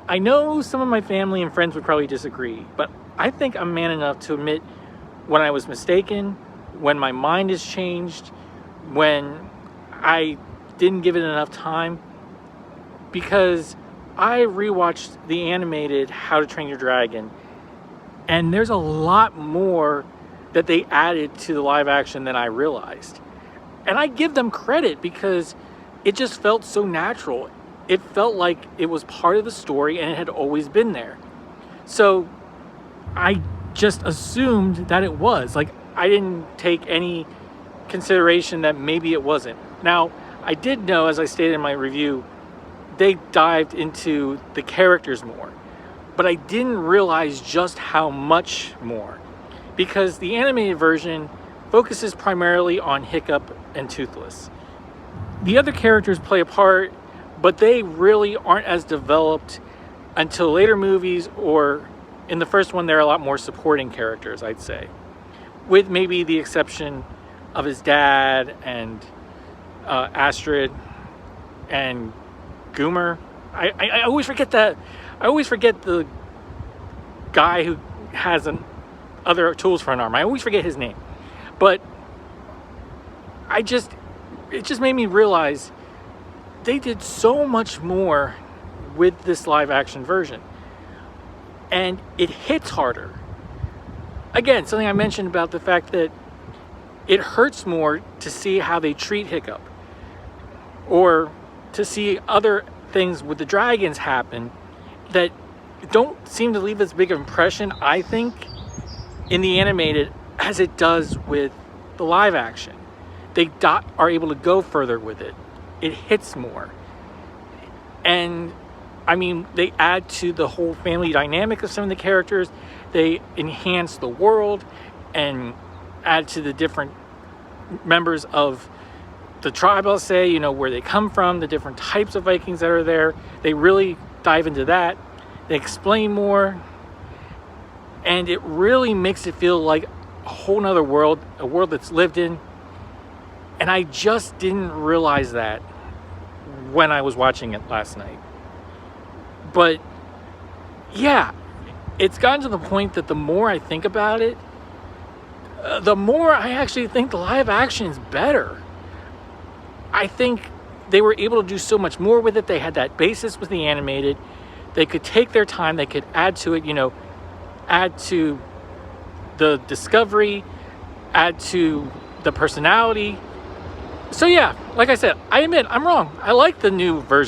I know some of my family and friends would probably disagree, but I think I'm man enough to admit when I was mistaken, when my mind has changed, when I didn't give it enough time, because I rewatched the animated How to Train Your Dragon, and there's a lot more that they added to the live action than I realized. And I give them credit because it just felt so natural. It felt like it was part of the story and it had always been there. So I just assumed that it was. Like, I didn't take any consideration that maybe it wasn't. Now, I did know, as I stated in my review, they dived into the characters more. But I didn't realize just how much more. Because the animated version focuses primarily on Hiccup and Toothless. The other characters play a part, but they really aren't as developed until later movies, or in the first one, they're a lot more supporting characters, I'd say. With maybe the exception of his dad and Astrid and Goomer. I always forget that. I always forget the guy who has other tools for an arm. I always forget his name. But it just made me realize they did so much more with this live action version. And it hits harder. Again, something I mentioned about the fact that it hurts more to see how they treat Hiccup, or to see other things with the dragons happen that don't seem to leave as big of an impression, I think, in the animated as it does with the live action. They are able to go further with it. It hits more. And I mean, they add to the whole family dynamic of some of the characters. They enhance the world and add to the different members of the tribe, I'll say, you know, where they come from, the different types of Vikings that are there. They really dive into that. They explain more. And it really makes it feel like a whole nother world, a world that's lived in. And I just didn't realize that when I was watching it last night. But yeah, it's gotten to the point that the more I think about it, the more I actually think the live action is better. I think they were able to do so much more with it. They had that basis with the animated. They could take their time. They could add to it, you know, add to the discovery, add to the personality. So yeah, like I said, I admit I'm wrong. I like the new version.